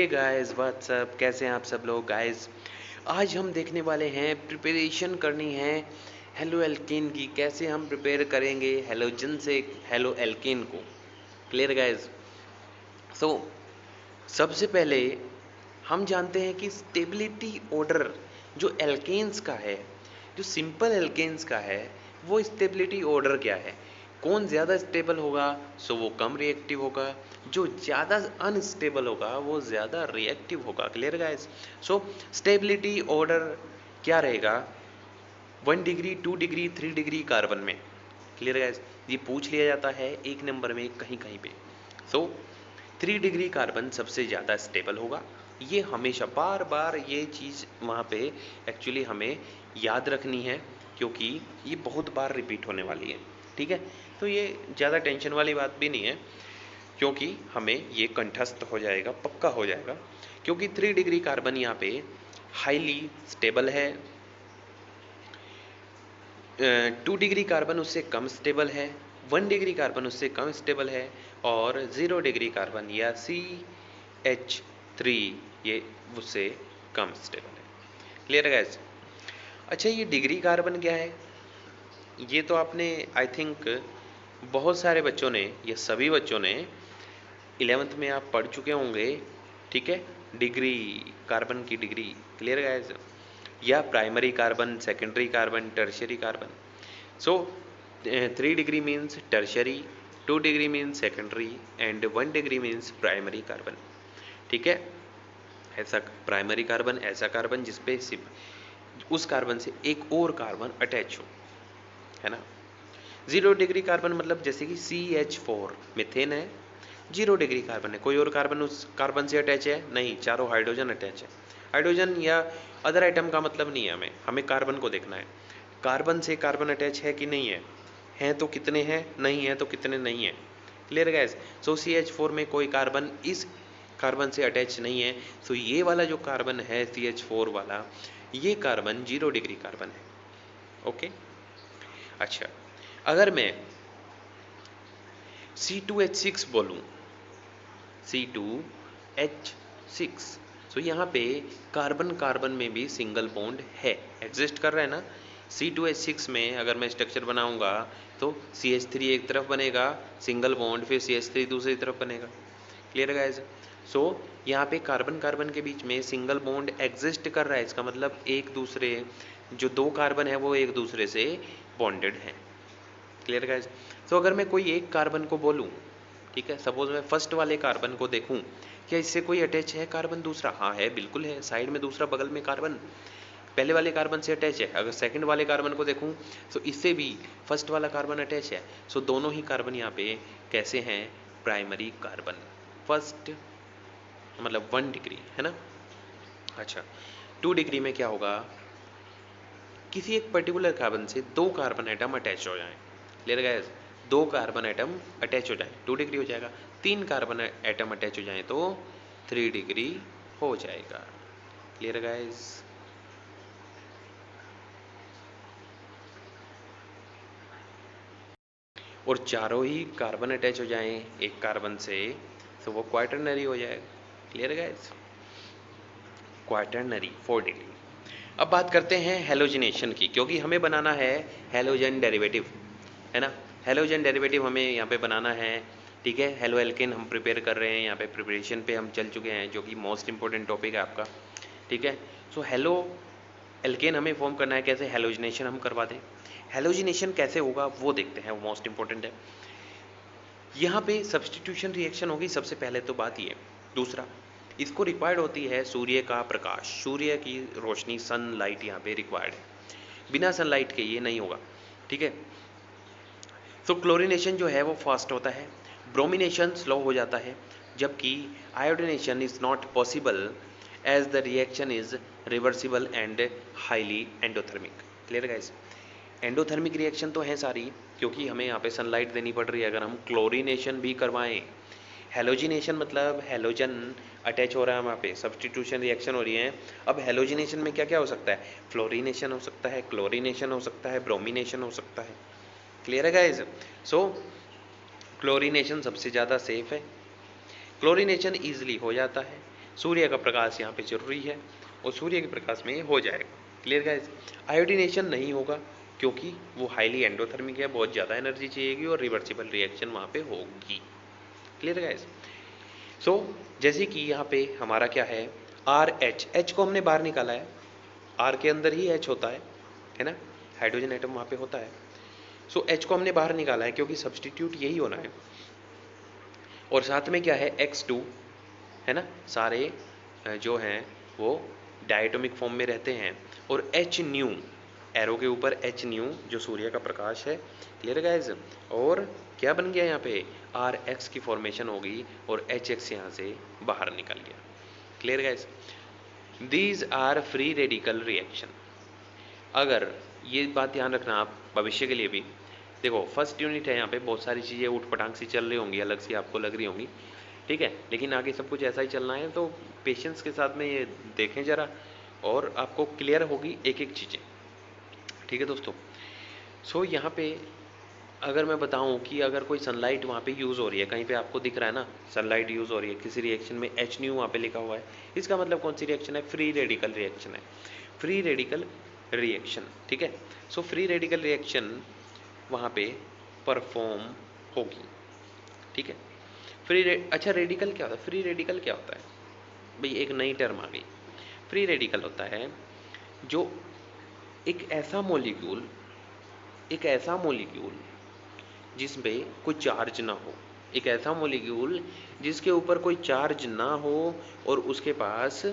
Hey guys what's up, कैसे हैं आप सब लोग गाइस। आज हम देखने वाले हैं, प्रिपरेशन करनी है हेलो एल्केन की। कैसे हम प्रिपेयर करेंगे हेलोजन से हेलो एल्केन को। Clear guys. सो सबसे पहले हम जानते हैं कि स्टेबिलिटी ऑर्डर जो एल्केन्स का है, जो सिंपल एल्केन्स का है, वो स्टेबिलिटी ऑर्डर क्या है। कौन ज़्यादा स्टेबल होगा सो वो कम रिएक्टिव होगा, जो ज़्यादा अनस्टेबल होगा वो ज़्यादा रिएक्टिव होगा। Clear guys. So stability order क्या रहेगा 1 डिग्री 2 डिग्री 3 डिग्री कार्बन में। Clear guys. ये पूछ लिया जाता है एक नंबर में कहीं कहीं पे। सो 3 डिग्री कार्बन सबसे ज़्यादा स्टेबल होगा। ये हमेशा बार बार ये चीज़ वहाँ पे एक्चुअली हमें याद रखनी है, क्योंकि ये बहुत बार रिपीट होने वाली है। ठीक है, तो ये ज़्यादा टेंशन वाली बात भी नहीं है, क्योंकि हमें ये कंठस्थ हो जाएगा, पक्का हो जाएगा। क्योंकि 3 डिग्री कार्बन यहाँ पे हाईली स्टेबल है, 2 डिग्री कार्बन उससे कम स्टेबल है, 1 डिग्री कार्बन उससे कम स्टेबल है, और 0 डिग्री कार्बन या CH3 ये उससे कम स्टेबल है। क्लियर है गाइस। अच्छा, ये डिग्री कार्बन क्या है, ये तो आपने आई थिंक बहुत सारे बच्चों ने या सभी बच्चों ने 11th में आप पढ़ चुके होंगे। ठीक है, डिग्री कार्बन की डिग्री। Clear guys. या primary carbon, secondary carbon, tertiary carbon. So 3 degree means tertiary, 2 degree means secondary and 1 degree means primary carbon. ठीक है, ऐसा प्राइमरी कार्बन ऐसा कार्बन जिसपे उस कार्बन से एक और कार्बन अटैच हो, है ना। 0 डिग्री कार्बन मतलब जैसे कि CH4 मीथेन है, 0 डिग्री कार्बन है, कोई और कार्बन उस कार्बन से अटैच है नहीं, चारों हाइड्रोजन अटैच है। हाइड्रोजन या अदर आइटम का मतलब नहीं है, हमें कार्बन को देखना है। कार्बन से कार्बन अटैच है कि नहीं है, हैं तो कितने हैं, नहीं है तो कितने नहीं है। Clear gas. सो CH4 में कोई कार्बन इस कार्बन से अटैच नहीं है। सो ये वाला जो कार्बन है CH4 वाला, ये कार्बन 0 डिग्री कार्बन है। ओके। अच्छा, अगर मैं C2H6 बोलूँ, C2H6, तो यहाँ पे कार्बन कार्बन में भी सिंगल बॉन्ड है, एग्जिस्ट कर रहा है ना। C2H6 में अगर मैं स्ट्रक्चर बनाऊंगा तो CH3 एक तरफ बनेगा सिंगल बॉन्ड, फिर CH3 दूसरी तरफ बनेगा। क्लियर है गाइस। सो यहाँ पे कार्बन कार्बन के बीच में सिंगल बॉन्ड एग्जिस्ट कर रहा है, इसका मतलब एक दूसरे, जो दो कार्बन है वो एक दूसरे से बॉन्डेड हैं। Clear guys. सो अगर मैं कोई एक कार्बन को बोलूँ, ठीक है, सपोज मैं फर्स्ट वाले कार्बन को देखूं, क्या इससे कोई अटैच है कार्बन दूसरा? हाँ है, बिल्कुल है, साइड में दूसरा बगल में कार्बन पहले वाले कार्बन से अटैच है। अगर सेकंड वाले कार्बन को देखूं तो इससे भी फर्स्ट वाला कार्बन अटैच है। सो दोनों ही कार्बन यहाँ पे कैसे हैं, प्राइमरी कार्बन। फर्स्ट मतलब 1 डिग्री, है ना। अच्छा, 2 डिग्री में क्या होगा, किसी एक पर्टिकुलर कार्बन से 2 कार्बन एटम अटैच हो जाएं। Clear guys. 2 carbon atom attach हो जाए 2 डिग्री हो जाएगा, 3 कार्बन एटम अटैच हो जाए तो 3 डिग्री हो जाएगा। Clear guys. और चारों ही कार्बन अटैच हो जाएं एक कार्बन से तो वो क्वाटरनरी हो जाएगा। Clear guys. Quaternary 4 degree. अब बात करते हैं हेलोजिनेशन की, क्योंकि हमें बनाना है हेलोजन डेरिवेटिव, है ना। हेलोजन डेरिवेटिव हमें यहाँ पे बनाना है। ठीक है, हेलो एल्केन हम प्रिपेयर कर रहे हैं, यहाँ पे प्रिपरेशन पे हम चल चुके हैं, जो कि मोस्ट इंपॉर्टेंट टॉपिक है आपका। ठीक है, सो हेलो एल्केन हमें फॉर्म करना है, कैसे हेलोजिनेशन हम करवा दें। हेलोजिनेशन कैसे होगा वो देखते हैं, वो मोस्ट इंपॉर्टेंट है। यहाँ पे सब्सटीट्यूशन रिएक्शन होगी सबसे पहले तो बात ये। दूसरा, इसको रिक्वायर्ड होती है सूर्य का प्रकाश, सूर्य की रोशनी, सनलाइट यहाँ पे रिक्वायर्ड है। बिना सनलाइट के ये नहीं होगा। ठीक है, तो क्लोरीनेशन जो है वो फास्ट होता है, ब्रोमिनेशन स्लो हो जाता है, जबकि iodination is not possible as the reaction is reversible and highly endothermic. Clear guys. Endothermic reaction तो है सारी, क्योंकि हमें यहाँ पे सनलाइट देनी पड़ रही है। अगर हम क्लोरीनेशन भी करवाएं, हेलोजिनेशन मतलब हेलोजन अटैच हो रहा है वहाँ पे, सब्सटीट्यूशन रिएक्शन हो रही है। अब हेलोजिनेशन में क्या क्या हो सकता है, फ्लोरीनेशन हो सकता है, क्लोरीनेशन हो सकता है, ब्रोमिनेशन हो सकता है। क्लियर है गाइज। सो क्लोरीनेशन सबसे ज़्यादा सेफ है, क्लोरीनेशन ईजिली हो जाता है, सूर्य का प्रकाश यहाँ पे जरूरी है और सूर्य के प्रकाश में ये हो जाएगा। Clear guys. आयोडीनेशन नहीं होगा क्योंकि वो हाईली एंडोथर्मिक है, बहुत ज़्यादा एनर्जी चाहिएगी और रिवर्सिबल रिएक्शन वहाँ पे होगी। Clear guys. सो जैसे कि यहाँ पे हमारा क्या है, RH, H को हमने बाहर निकाला है, R के अंदर ही H होता है ना, हाइड्रोजन एटम वहाँ पे होता है। सो H को हमने बाहर निकाला है क्योंकि सब्सटीट्यूट यही होना है। और साथ में क्या है, X2 है ना, सारे जो हैं वो डायटोमिक फॉर्म में रहते हैं। और H न्यू, एरो के ऊपर H न्यू जो सूर्य का प्रकाश है। Clear guys. और क्या बन गया यहाँ पे, RX की फॉर्मेशन होगी और HX यहाँ से बाहर निकल गया। Clear guys. These are free radical reaction. अगर ये बात ध्यान रखना आप भविष्य के लिए भी, देखो फर्स्ट यूनिट है, यहाँ पे बहुत सारी चीज़ें उठ पटांग सी चल रही होंगी, अलग सी आपको लग रही होंगी, ठीक है, लेकिन आगे सब कुछ ऐसा ही चलना है, तो पेशेंस के साथ में ये देखें ज़रा और आपको क्लियर होगी एक एक चीज़ें। ठीक है दोस्तों। सो यहाँ पे अगर मैं बताऊँ कि अगर कोई सनलाइट वहाँ पे यूज़ हो रही है, कहीं पे आपको दिख रहा है ना सनलाइट यूज़ हो रही है किसी रिएक्शन में, H न्यू वहाँ पे लिखा हुआ है, इसका मतलब कौन सी रिएक्शन है, फ्री रेडिकल रिएक्शन है, फ्री रेडिकल रिएक्शन। ठीक है। सो फ्री रेडिकल रिएक्शन वहाँ पे परफॉर्म होगी। ठीक है। अच्छा रेडिकल क्या होता है, फ्री रेडिकल क्या होता है भाई, एक नई टर्म आ गई। फ्री रेडिकल होता है जो एक ऐसा मॉलिक्यूल जिसमें कोई चार्ज ना हो, एक ऐसा मॉलिक्यूल जिसके ऊपर कोई चार्ज ना हो और उसके पास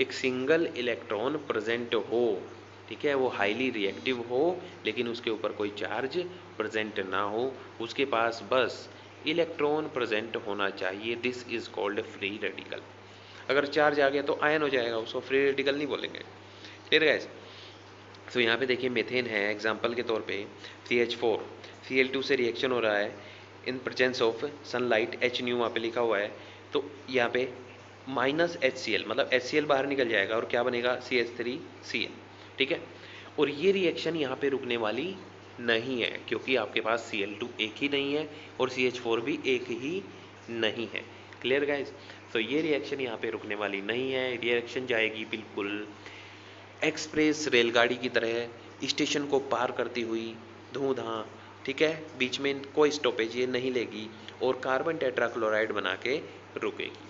एक सिंगल इलेक्ट्रॉन प्रेजेंट हो। ठीक है, वो हाईली रिएक्टिव हो लेकिन उसके ऊपर कोई चार्ज प्रेजेंट ना हो, उसके पास बस इलेक्ट्रॉन प्रेजेंट होना चाहिए। This is called free radical. अगर चार्ज आ गया तो आयन हो जाएगा, उसको फ्री रेडिकल नहीं बोलेंगे। Clear guys. तो यहाँ पे देखिए मेथेन है, एग्जाम्पल के तौर पे CH4 Cl2 से रिएक्शन हो रहा है in presence of sunlight, H new वहाँ पे लिखा हुआ है, तो यहाँ पे -HCl मतलब HCl बाहर निकल जाएगा और क्या बनेगा, CH3Cl। ठीक है। और ये रिएक्शन यहाँ पे रुकने वाली नहीं है क्योंकि आपके पास Cl2 एक ही नहीं है और CH4 भी एक ही नहीं है। Clear guys. तो ये रिएक्शन यहाँ पे रुकने वाली नहीं है, रिएक्शन जाएगी बिल्कुल एक्सप्रेस रेलगाड़ी की तरह स्टेशन को पार करती हुई धूं-धां। ठीक है, बीच में कोई स्टॉपेज ये नहीं लेगी और कार्बन टेट्राक्लोराइड बना के रुकेगी।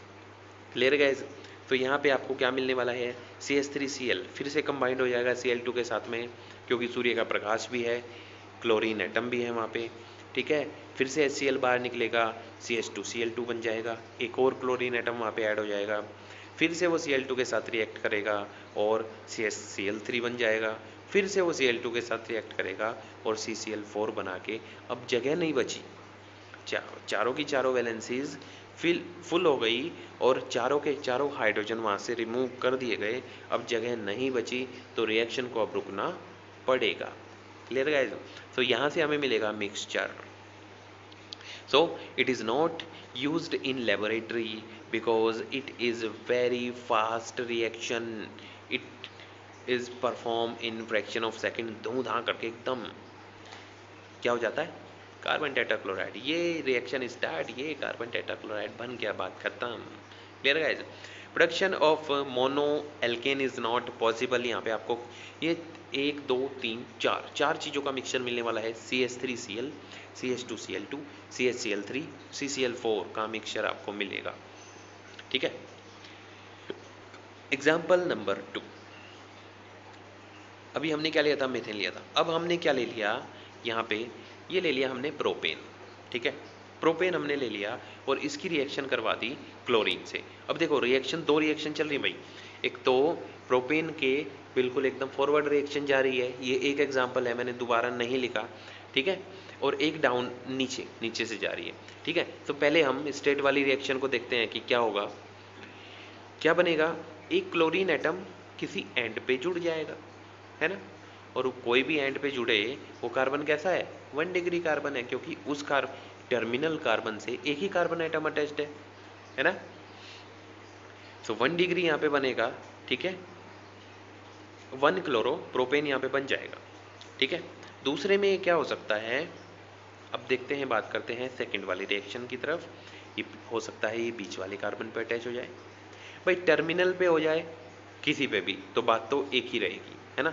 Clear guys. तो यहाँ पे आपको क्या मिलने वाला है, CH3Cl फिर से कंबाइंड हो जाएगा Cl2 के साथ में क्योंकि सूर्य का प्रकाश भी है, क्लोरीन एटम भी है वहाँ पे। ठीक है, फिर से HCl बाहर निकलेगा, CH2Cl2 बन जाएगा, एक और क्लोरीन एटम वहाँ पे ऐड हो जाएगा, फिर से वो Cl2 के साथ रिएक्ट करेगा और CH3Cl3 बन जाएगा, फिर से वो Cl2 के साथ रिएक्ट करेगा और CCl4 बना के, अब जगह नहीं बची, चारों की चारों वैलेंसीज फुल हो गई और चारों के चारों हाइड्रोजन वहाँ से रिमूव कर दिए गए, अब जगह नहीं बची तो रिएक्शन को अब रुकना पड़ेगा। Clear guys. तो यहाँ से हमें मिलेगा mixture. So it is not used in laboratory because it is very fast reaction. It is performed in fraction of second। धूं-धां करके एकदम क्या हो जाता है, कार्बन टेट्राक्लोराइड, ये रिएक्शन स्टार्ट, ये कार्बन टेट्राक्लोराइड बन गया, बात खत्म। Clear guys. Production of mono alkane is not possible. यहाँ पे आपको ये 1 2 3 4 चीज़ों का मिक्सचर मिलने वाला है, CH3Cl CH2Cl2 CHCl3 CCl4 का मिक्सचर आपको मिलेगा। ठीक है। एग्जाम्पल नंबर 2, अभी हमने क्या लिया था, मेथेन लिया था, अब हमने क्या ले लिया यहाँ पे, ये ले लिया हमने प्रोपेन। ठीक है, प्रोपेन हमने ले लिया और इसकी रिएक्शन करवा दी क्लोरीन से। अब देखो रिएक्शन, दो रिएक्शन चल रही है भाई, एक तो प्रोपेन के बिल्कुल एकदम फॉरवर्ड रिएक्शन जा रही है, ये एक एग्जांपल है, मैंने दोबारा नहीं लिखा। ठीक है, और एक डाउन नीचे से जा रही है। ठीक है, तो पहले हम स्ट्रेट वाली रिएक्शन को देखते हैं कि क्या होगा, क्या बनेगा, एक क्लोरीन एटम किसी एंड पे जुड़ जाएगा, है ना, और कोई भी एंड पे जुड़े वो कार्बन कैसा है, 1 डिग्री कार्बन है क्योंकि उस टर्मिनल कार्बन से एक ही कार्बन एटम अटैच्ड है ना। सो 1 डिग्री यहाँ पे बनेगा। ठीक है, 1 क्लोरो प्रोपेन यहाँ पे बन जाएगा। ठीक है, दूसरे में क्या हो सकता है, अब देखते हैं, बात करते हैं सेकंड वाली रिएक्शन की तरफ। ये हो सकता है ये बीच वाले कार्बन पे अटैच हो जाए, भाई टर्मिनल पे हो जाए किसी पे भी तो बात तो एक ही रहेगी, है ना,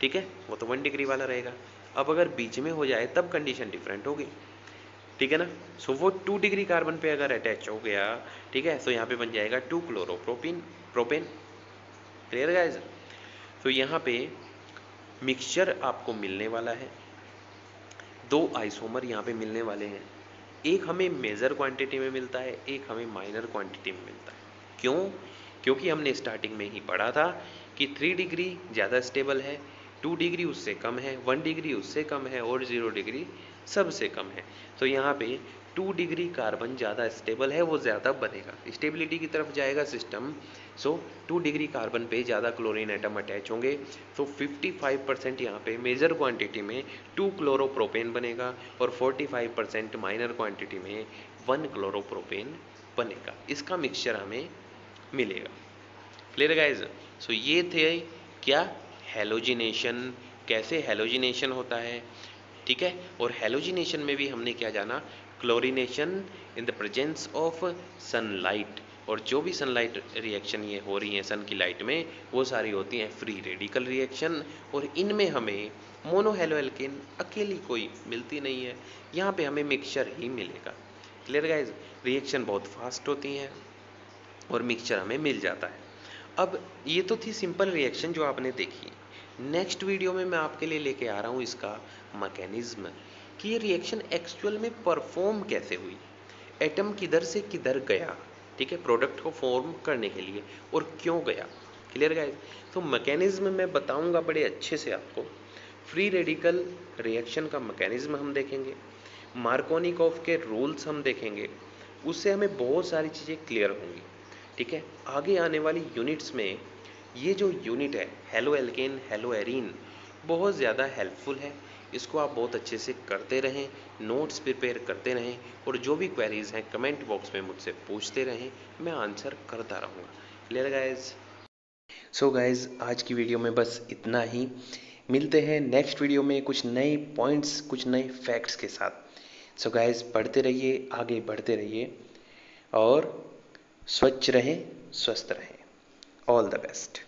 ठीक है, वो तो 1 डिग्री वाला रहेगा। अब अगर बीच में हो जाए तब कंडीशन डिफरेंट होगी, ठीक है ना। सो वो 2 डिग्री कार्बन पे अगर अटैच हो गया, ठीक है, सो यहाँ पे बन जाएगा 2 क्लोरोप्रोपीन प्रोपेन। Clear guys. तो यहाँ पे मिक्सचर आपको मिलने वाला है, 2 आइसोमर यहाँ पे मिलने वाले हैं, एक हमें मेजर क्वांटिटी में मिलता है, एक हमें माइनर क्वांटिटी में मिलता है। क्यों? क्योंकि हमने स्टार्टिंग में ही पढ़ा था कि 3 डिग्री ज़्यादा स्टेबल है, 2 डिग्री उससे कम है, 1 डिग्री उससे कम है और 0 डिग्री सबसे कम है। तो यहाँ पे 2 डिग्री कार्बन ज़्यादा स्टेबल है, वो ज़्यादा बनेगा, स्टेबिलिटी की तरफ जाएगा सिस्टम। सो 2 डिग्री कार्बन पे ज़्यादा क्लोरीन एटम अटैच होंगे, तो 55% यहाँ पे मेजर क्वांटिटी में 2 क्लोरोप्रोपेन बनेगा और 45% माइनर क्वांटिटी में 1 क्लोरोप्रोपेन बनेगा। इसका मिक्सचर हमें मिलेगा। Clear guys. सो ये थे क्या, हेलोजिनेशन, कैसे हेलोजिनेशन होता है, ठीक है। और हेलोजिनेशन में भी हमने क्या जाना, chlorination in the presence of sunlight, और जो भी सनलाइट रिएक्शन ये हो रही है सन की लाइट में, वो सारी होती हैं फ्री रेडिकल रिएक्शन, और इनमें हमें मोनोहेलोएल्केन अकेली कोई मिलती नहीं है, यहाँ पे हमें मिक्सचर ही मिलेगा। Clear guys. रिएक्शन बहुत फास्ट होती हैं और मिक्सचर हमें मिल जाता है। अब ये तो थी सिंपल रिएक्शन जो आपने देखी। नेक्स्ट वीडियो में मैं आपके लिए लेके आ रहा हूँ इसका मैकेनिज्म, कि ये रिएक्शन एक्चुअल में परफॉर्म कैसे हुई, एटम किधर से किधर गया, ठीक है, प्रोडक्ट को फॉर्म करने के लिए, और क्यों गया। Clear guys. तो मैकेनिज्म मैं बताऊंगा बड़े अच्छे से आपको। फ्री रेडिकल रिएक्शन का मैकेनिज्म हम देखेंगे, मार्कोनिकॉफ के रूल्स हम देखेंगे, उससे हमें बहुत सारी चीज़ें क्लियर होंगी, ठीक है। आगे आने वाली यूनिट्स में ये जो यूनिट है हेलो एल्केन हेलो एरीन, बहुत ज़्यादा हेल्पफुल है, इसको आप बहुत अच्छे से करते रहें, नोट्स प्रिपेयर करते रहें, और जो भी क्वेरीज हैं कमेंट बॉक्स में मुझसे पूछते रहें, मैं आंसर करता रहूँगा। Clear guys. सो गाइज, आज की वीडियो में बस इतना ही। मिलते हैं नेक्स्ट वीडियो में कुछ नए पॉइंट्स, कुछ नए फैक्ट्स के साथ। सो गाइज, पढ़ते रहिए, आगे बढ़ते रहिए, और स्वच्छ रहें, स्वस्थ रहें। All the best.